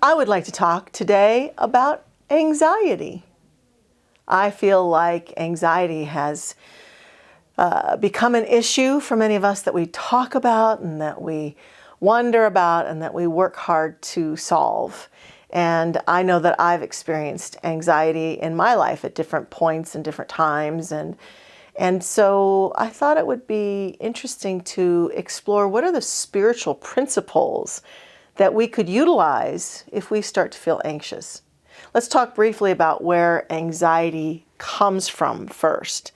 I would like to talk today about anxiety. I feel like anxiety has become an issue for many of us that we talk about and that we wonder about and that we work hard to solve. And I know that I've experienced anxiety in my life at different points and different times. And so I thought it would be interesting to explore what are the spiritual principles that we could utilize if we start to feel anxious. Let's talk briefly about where anxiety comes from first.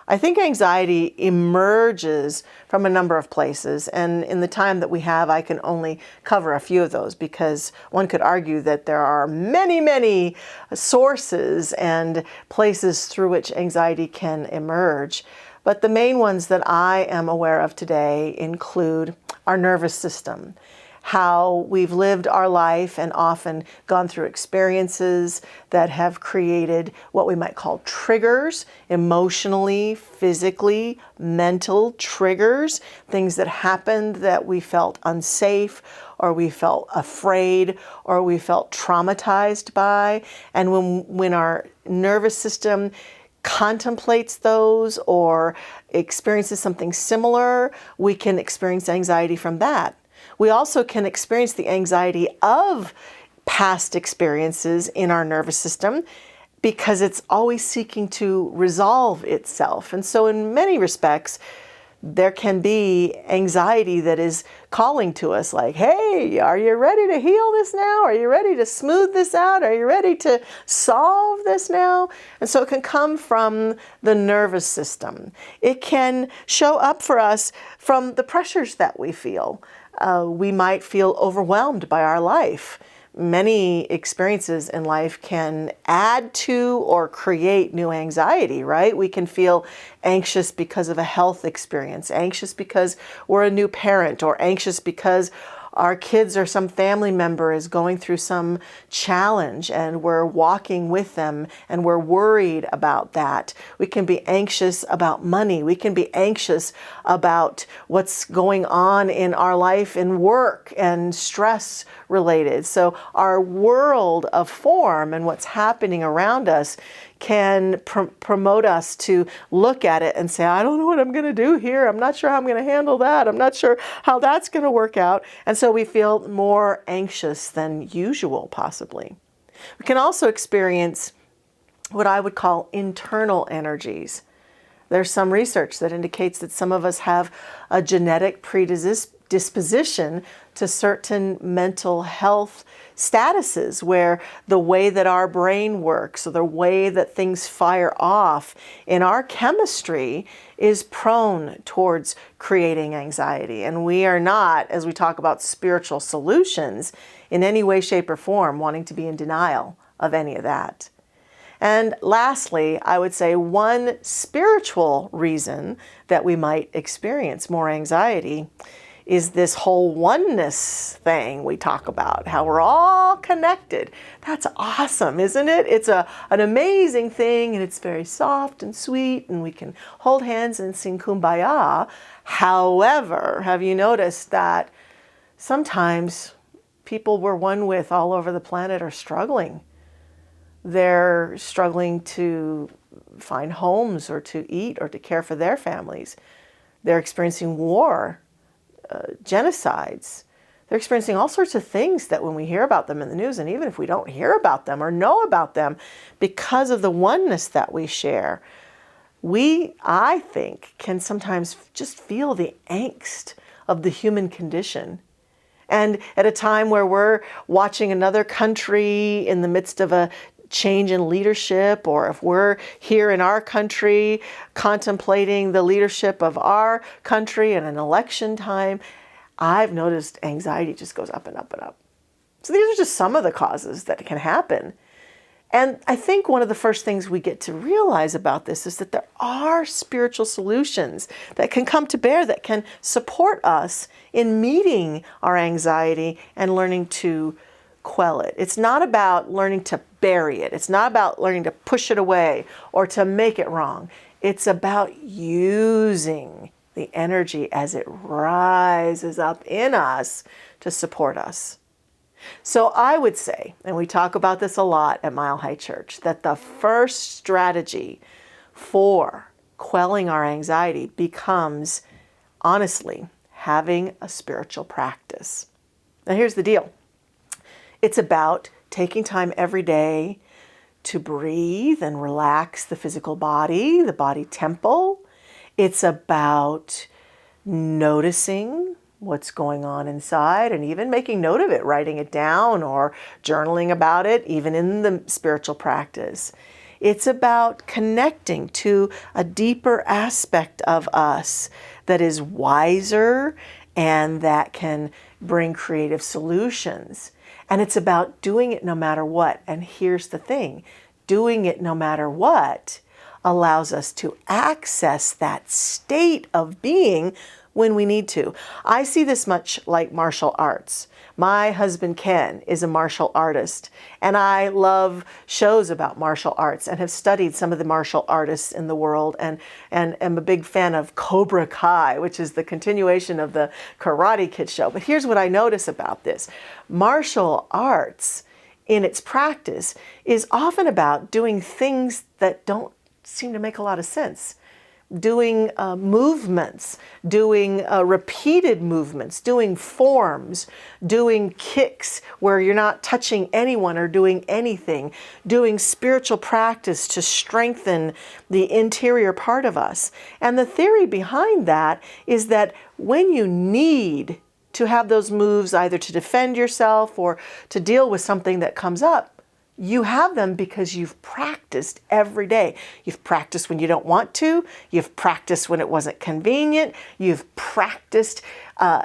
I think anxiety emerges from a number of places, and in the time that we have, I can only cover a few of those because one could argue that there are many, many sources and places through which anxiety can emerge. But the main ones that I am aware of today include our nervous system, how we've lived our life and often gone through experiences that have created what we might call triggers, emotionally, physically, mental triggers, things that happened that we felt unsafe or we felt afraid or we felt traumatized by. And when our nervous system contemplates those or experiences something similar, we can experience anxiety from that. We also can experience the anxiety of past experiences in our nervous system because it's always seeking to resolve itself. And so in many respects, there can be anxiety that is calling to us like, hey, are you ready to heal this now? Are you ready to smooth this out? Are you ready to solve this now? And so it can come from the nervous system. It can show up for us from the pressures that we feel. We might feel overwhelmed by our life. Many experiences in life can add to or create new anxiety, right? We can feel anxious because of a health experience, anxious because we're a new parent, or anxious because our kids or some family member is going through some challenge and we're walking with them and we're worried about that. We can be anxious about money. We can be anxious about what's going on in our life in work and stress related. So our world of form and what's happening around us can promote us to look at it and say, I don't know what I'm going to do here. I'm not sure how I'm going to handle that. I'm not sure how that's going to work out. And so we feel more anxious than usual, possibly. We can also experience what I would call internal energies. There's some research that indicates that some of us have a genetic predisposition to certain mental health statuses where the way that our brain works or the way that things fire off in our chemistry is prone towards creating anxiety. And we are not, as we talk about spiritual solutions, in any way, shape, or form wanting to be in denial of any of that. And lastly, I would say one spiritual reason that we might experience more anxiety is this whole oneness thing we talk about, how we're all connected. That's awesome, isn't it? It's an amazing thing, and it's very soft and sweet, and we can hold hands and sing Kumbaya. However, have you noticed that sometimes people we're one with all over the planet are struggling? They're struggling to find homes or to eat or to care for their families. They're experiencing war, genocides. They're experiencing all sorts of things that when we hear about them in the news, and even if we don't hear about them or know about them, because of the oneness that we share, we, I think, can sometimes just feel the angst of the human condition. And at a time where we're watching another country in the midst of a change in leadership, or if we're here in our country contemplating the leadership of our country in an election time, I've noticed anxiety just goes up and up and up. So these are just some of the causes that can happen. And I think one of the first things we get to realize about this is that there are spiritual solutions that can come to bear that can support us in meeting our anxiety and learning to quell it. It's not about learning to bury it. It's not about learning to push it away or to make it wrong. It's about using the energy as it rises up in us to support us. So I would say, and we talk about this a lot at Mile High Church, that the first strategy for quelling our anxiety becomes, honestly, having a spiritual practice. Now here's the deal. It's about taking time every day to breathe and relax the physical body, the body temple. It's about noticing what's going on inside and even making note of it, writing it down or journaling about it, even in the spiritual practice. It's about connecting to a deeper aspect of us that is wiser and that can bring creative solutions. And it's about doing it no matter what. And here's the thing, doing it no matter what allows us to access that state of being when we need to. I see this much like martial arts. My husband Ken is a martial artist, and I love shows about martial arts and have studied some of the martial artists in the world, and am a big fan of Cobra Kai, which is the continuation of the Karate Kid show. But here's what I notice about this. Martial arts in its practice is often about doing things that don't seem to make a lot of sense. Doing movements, doing repeated movements, doing forms, doing kicks where you're not touching anyone or doing anything, doing spiritual practice to strengthen the interior part of us. And the theory behind that is that when you need to have those moves either to defend yourself or to deal with something that comes up, you have them because you've practiced every day. You've practiced when you don't want to. You've practiced when it wasn't convenient. You've practiced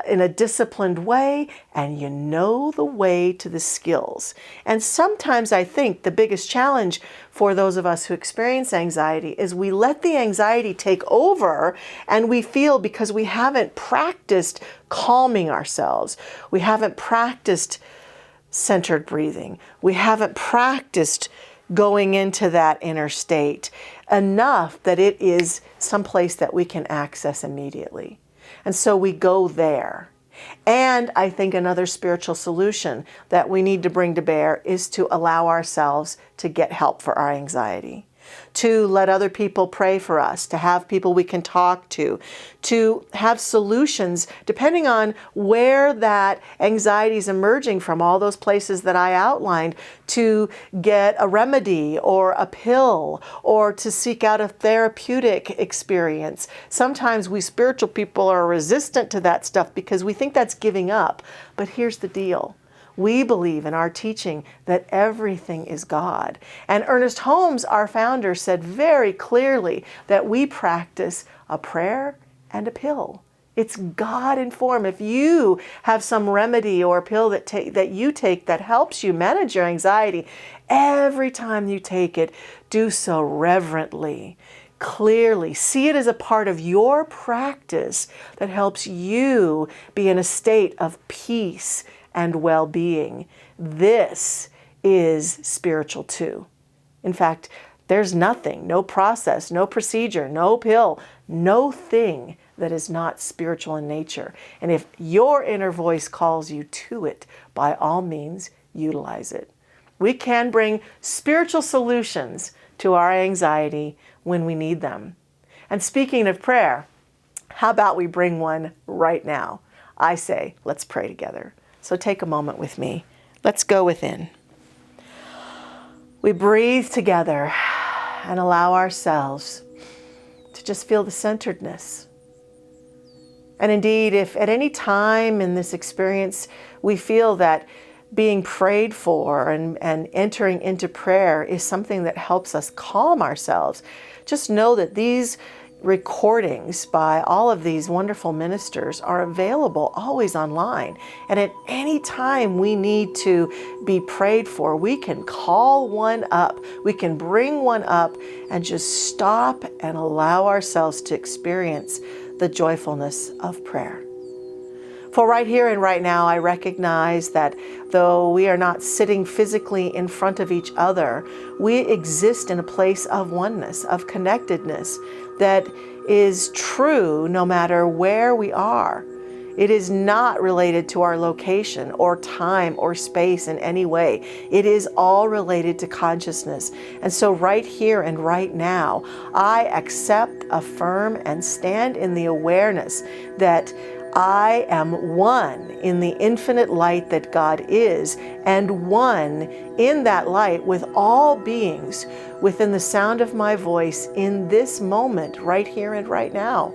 in a disciplined way, and you know the way to the skills. And sometimes I think the biggest challenge for those of us who experience anxiety is we let the anxiety take over, and we feel because we haven't practiced calming ourselves, we haven't practiced centered breathing, we haven't practiced going into that inner state enough that it is someplace that we can access immediately. And so we go there. And I think another spiritual solution that we need to bring to bear is to allow ourselves to get help for our anxiety, to let other people pray for us, to have people we can talk to have solutions depending on where that anxiety is emerging from, all those places that I outlined, to get a remedy or a pill or to seek out a therapeutic experience. Sometimes we spiritual people are resistant to that stuff because we think that's giving up. But here's the deal. We believe in our teaching that everything is God. And Ernest Holmes, our founder, said very clearly that we practice a prayer and a pill. It's God in form. If you have some remedy or pill that you take that helps you manage your anxiety, every time you take it, do so reverently, clearly. See it as a part of your practice that helps you be in a state of peace and well-being. This is spiritual too. In fact, there's nothing, no process, no procedure, no pill, no thing that is not spiritual in nature. And if your inner voice calls you to it, by all means, utilize it. We can bring spiritual solutions to our anxiety when we need them. And speaking of prayer, how about we bring one right now? I say, let's pray together. So take a moment with me. Let's go within. We breathe together and allow ourselves to just feel the centeredness. And indeed, if at any time in this experience we feel that being prayed for and entering into prayer is something that helps us calm ourselves, just know that these recordings by all of these wonderful ministers are available always online. And at any time we need to be prayed for, we can call one up, we can bring one up and just stop and allow ourselves to experience the joyfulness of prayer. For right here and right now, I recognize that though we are not sitting physically in front of each other, we exist in a place of oneness, of connectedness that is true no matter where we are. It is not related to our location or time or space in any way. It is all related to consciousness. And so right here and right now, I accept, affirm, and stand in the awareness that I am one in the infinite light that God is, and one in that light with all beings within the sound of my voice in this moment, right here and right now.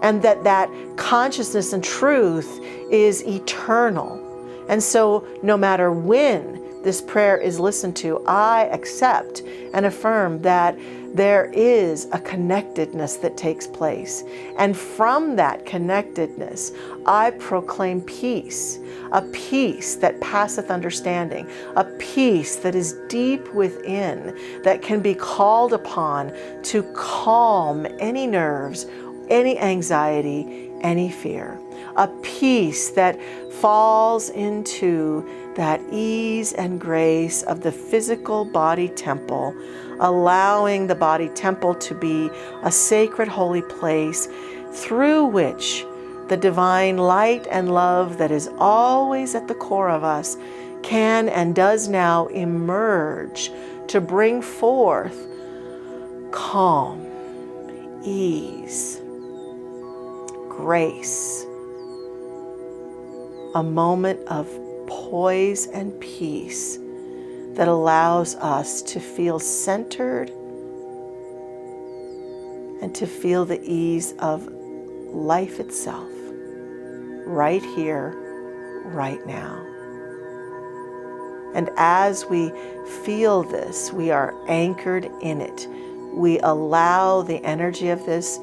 And that consciousness and truth is eternal. And so no matter when this prayer is listened to, I accept and affirm that there is a connectedness that takes place. And from that connectedness, I proclaim peace, a peace that passeth understanding, a peace that is deep within, that can be called upon to calm any nerves, any anxiety, any fear. A peace that falls into that ease and grace of the physical body temple, allowing the body temple to be a sacred holy place through which the divine light and love that is always at the core of us can and does now emerge to bring forth calm, ease, grace, a moment of poise and peace that allows us to feel centered and to feel the ease of life itself, right here, right now. And as we feel this, we are anchored in it. We allow the energy of this,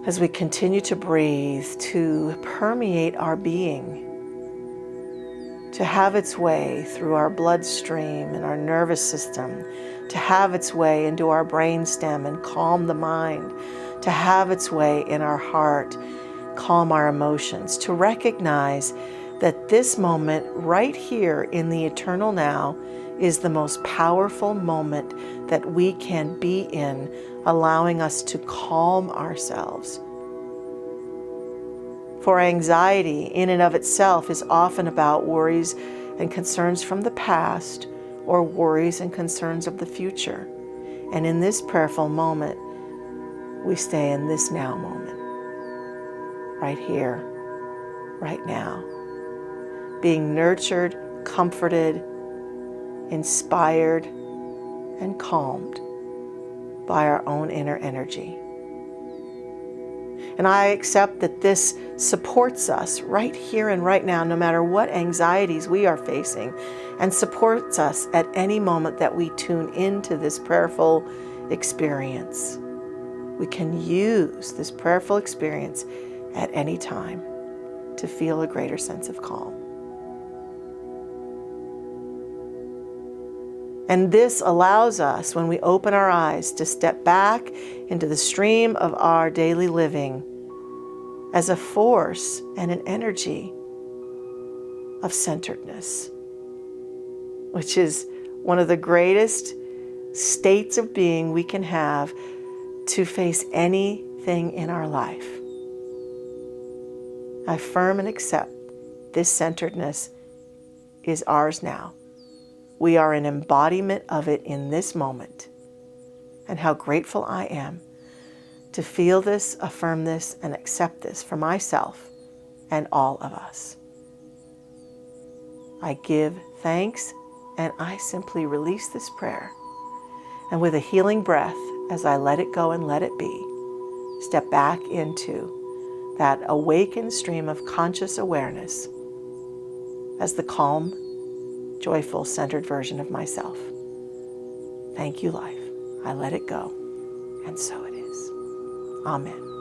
as we continue to breathe, to permeate our being, to have its way through our bloodstream and our nervous system, to have its way into our brainstem and calm the mind, to have its way in our heart, calm our emotions, to recognize that this moment right here in the eternal now is the most powerful moment that we can be in, allowing us to calm ourselves. For anxiety in and of itself is often about worries and concerns from the past or worries and concerns of the future. And in this prayerful moment, we stay in this now moment, right here, right now, being nurtured, comforted, inspired, and calmed by our own inner energy. And I accept that this supports us right here and right now, no matter what anxieties we are facing, and supports us at any moment that we tune into this prayerful experience. We can use this prayerful experience at any time to feel a greater sense of calm. And this allows us, when we open our eyes, to step back into the stream of our daily living as a force and an energy of centeredness, which is one of the greatest states of being we can have to face anything in our life. I affirm and accept this centeredness is ours now. We are an embodiment of it in this moment. And how grateful I am to feel this, affirm this, and accept this for myself and all of us. I give thanks, and I simply release this prayer. And with a healing breath, as I let it go and let it be, step back into that awakened stream of conscious awareness as the calm, joyful, centered version of myself. Thank you, life. I let it go, and so it is. Amen.